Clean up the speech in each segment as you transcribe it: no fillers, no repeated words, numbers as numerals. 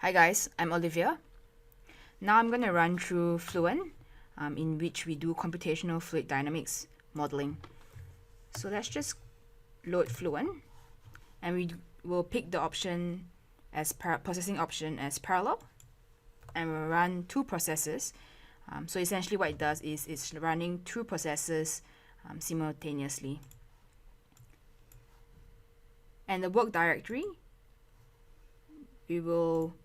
Hi guys, I'm Olivia. Now I'm going to run through Fluent, in which we do computational fluid dynamics modeling. So let's just load Fluent, and we will pick the option as processing option as parallel, and we'll run two processes. So essentially what it does is it's running two processes simultaneously. And the work directory, we will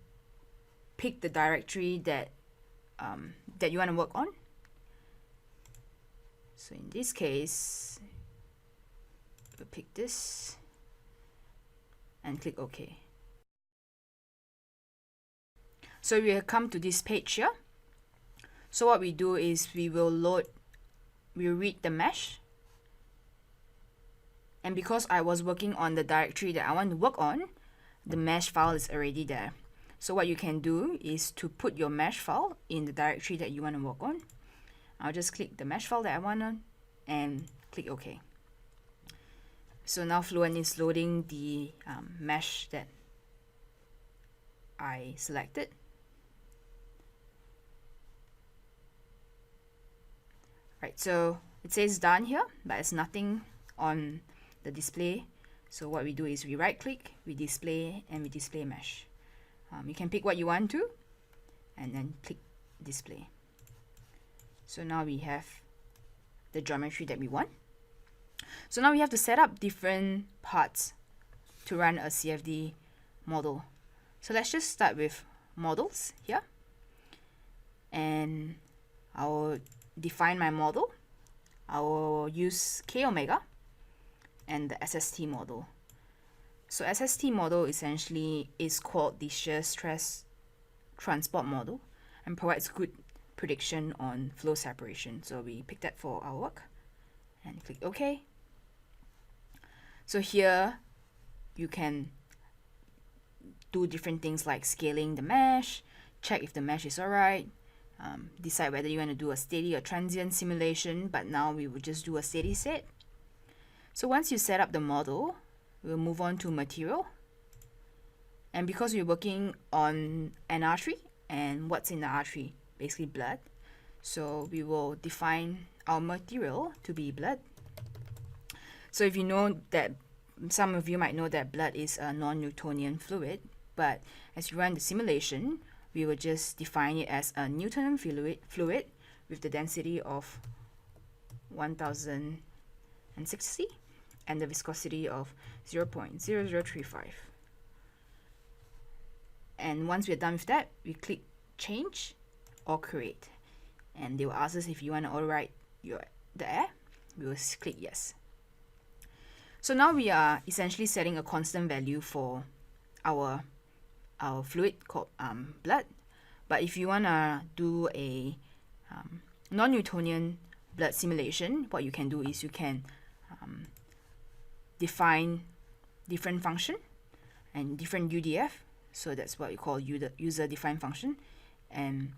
pick the directory that you want to work on. So in this case, we'll pick this and click OK. So we have come to this page here. So what we do is we'll read the mesh. And because I was working on the directory that I want to work on, the mesh file is already there. So what you can do is to put your mesh file in the directory that you want to work on. I'll just click the mesh file that I want on and click OK. So now Fluent is loading the mesh that I selected. Right, so it says done here, but there's nothing on the display. So what we do is we right click, we display, and we display mesh. You can pick what you want to and then click display. So now we have the geometry that we want. So now we have to set up different parts to run a CFD model. So let's just start with models here, and I'll define my model. I will use k omega and the SST model. So SST model essentially is called the shear stress transport model and provides good prediction on flow separation. So we pick that for our work and click OK. So here you can do different things like scaling the mesh, check if the mesh is alright, decide whether you want to do a steady or transient simulation, but now we will just do a steady state. So once you set up the model, we'll move on to material. And because we're working on an artery, and what's in the artery? Basically blood. So we will define our material to be blood. So if you know that, some of you might know that blood is a non-Newtonian fluid, but as you run the simulation, we will just define it as a Newtonian fluid with the density of 1060 and the viscosity of 0.0035. And once we're done with that, we click change or create, and they will ask us if you want to overwrite the air. We will click yes. So now we are essentially setting a constant value for our fluid called blood. But if you want to do a non-Newtonian blood simulation, what you can do is you can define different function and different UDF. So that's what we call user-defined function, and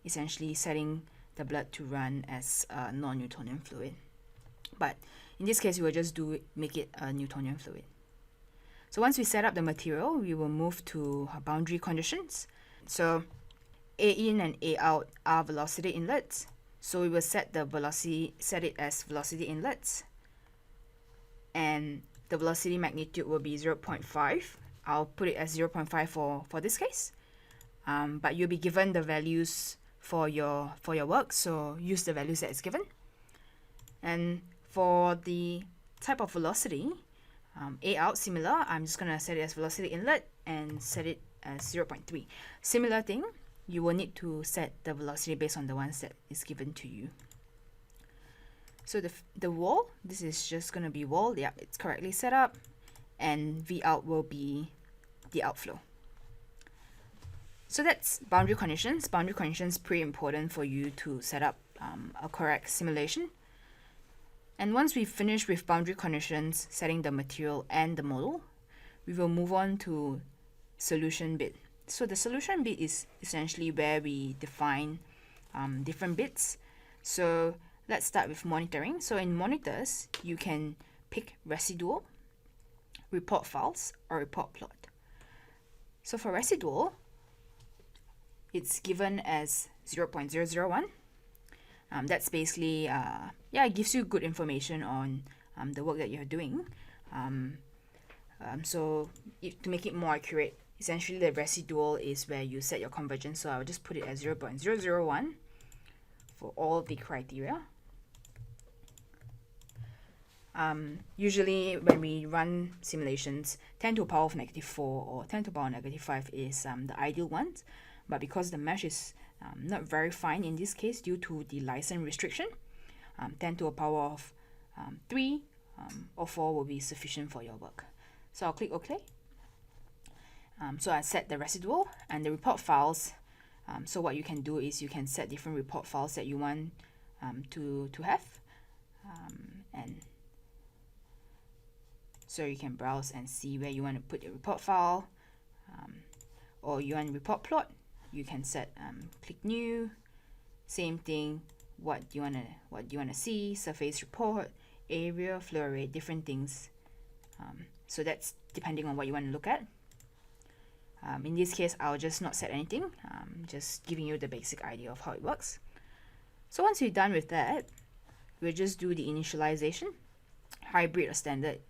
essentially setting the blood to run as a non-Newtonian fluid. But in this case, we will just make it a Newtonian fluid. So once we set up the material, we will move to boundary conditions. So A in and A out are velocity inlets. So we will set it as velocity inlets, and the velocity magnitude will be 0.5. I'll put it as 0.5 for this case. But you'll be given the values for your work, so use the values that is given. And for the type of velocity, A out, similar, I'm just going to set it as velocity inlet and set it as 0.3. Similar thing, you will need to set the velocity based on the ones that is given to you. So the wall, this is just going to be wall. Yeah, it's correctly set up. And V out will be the outflow. So that's boundary conditions. Boundary conditions pretty important for you to set up a correct simulation. And once we finish with boundary conditions, setting the material and the model, we will move on to solution bit. So the solution bit is essentially where we define different bits. So let's start with monitoring. So in monitors, you can pick residual, report files, or report plot. So for residual, it's given as 0.001. That's basically, it gives you good information on the work that you're doing. So to make it more accurate, essentially the residual is where you set your convergence. So I'll just put it as 0.001 for all the criteria. Usually when we run simulations, 10 to the power of -4 or 10 to the power of -5 is the ideal one. But because the mesh is not very fine in this case due to the license restriction, 10 to the power of 3 or 4 will be sufficient for your work. So I'll click OK. So I set the residual and the report files. So what you can do is you can set different report files that you want to have. And so you can browse and see where you want to put your report file, or you want report plot. You can set click new. Same thing. What you wanna see? Surface report, area, flow rate, different things. So that's depending on what you want to look at. In this case, I'll just not set anything. Just giving you the basic idea of how it works. So once you're done with that, we'll just do the initialization. Hybrid or standard,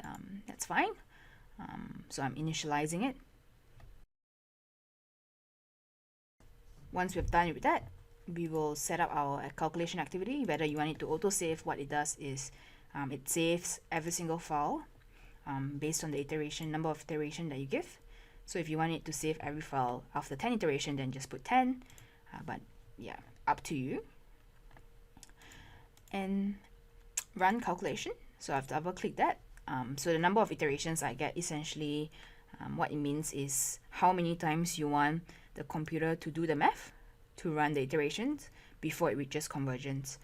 that's fine. So I'm initializing it. Once we've done with that, we will set up our calculation activity. Whether you want it to autosave, what it does is it saves every single file based on the number of iteration that you give. So if you want it to save every file after 10 iteration, then just put 10. But yeah, up to you. And run calculation. So I've double-clicked that. So the number of iterations I get, essentially what it means is how many times you want the computer to do the math to run the iterations before it reaches convergence.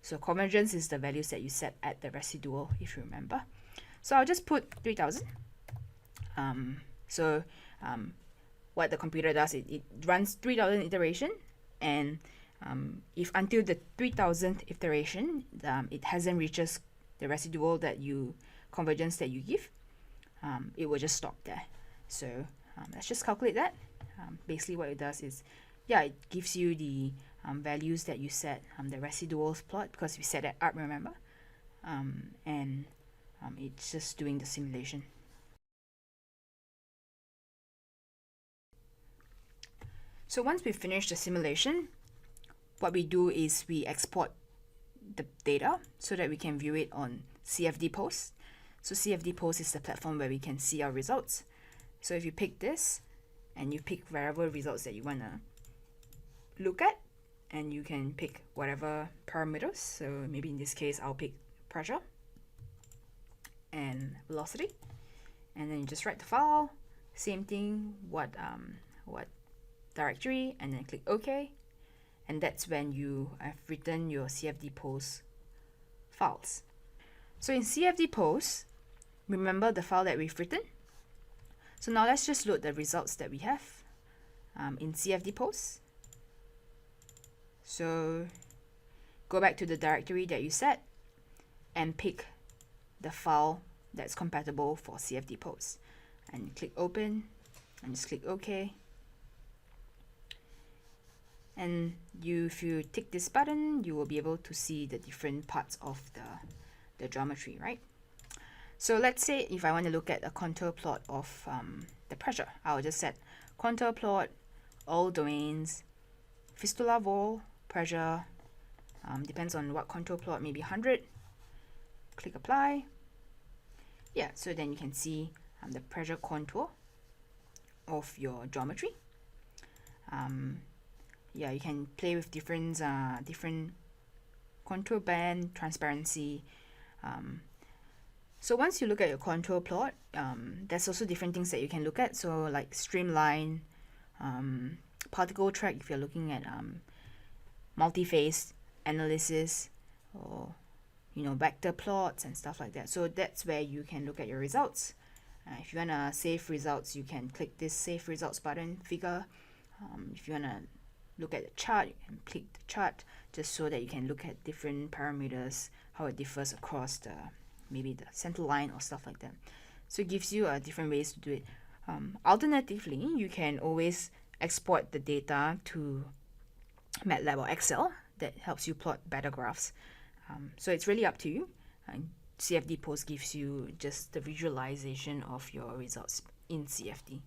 So convergence is the values that you set at the residual, if you remember. So I'll just put 3000. What the computer does, it runs 3000 iteration, and if until the 3000th iteration it hasn't reaches the residual convergence that you give, it will just stop there. So let's just calculate that. Basically what it does is, it gives you the values that you set, the residuals plot, because we set it up, remember, and it's just doing the simulation. So once we finish the simulation, what we do is we export the data so that we can view it on CFD Post. So CFD Post is the platform where we can see our results. So if you pick this and you pick variable results that you want to look at, and you can pick whatever parameters. So maybe in this case, I'll pick pressure and velocity, and then you just write the file. Same thing, what directory, and then click OK. And that's when you have written your CFD Post files. So in CFD Post, remember the file that we've written. So now let's just load the results that we have in CFD Post. So go back to the directory that you set and pick the file that's compatible for CFD Post, and click open and just click OK. And if you tick this button, you will be able to see the different parts of the geometry, right? So let's say if I want to look at a contour plot of the pressure, I'll just set contour plot, all domains, fistula vol, pressure, depends on what contour plot, maybe 100. Click apply. Yeah, so then you can see the pressure contour of your geometry. You can play with different contour band, transparency. So once you look at your contour plot, there's also different things that you can look at. So like streamline, particle track if you're looking at multi-phase analysis, or vector plots and stuff like that. So that's where you can look at your results. If you want to save results, you can click this Save Results button, figure. If you want to look at the chart, you can click the chart, just so that you can look at different parameters, how it differs across maybe the center line or stuff like that. So it gives you different ways to do it. Alternatively, you can always export the data to MATLAB or Excel that helps you plot better graphs. So it's really up to you. And CFD Post gives you just the visualization of your results in CFD.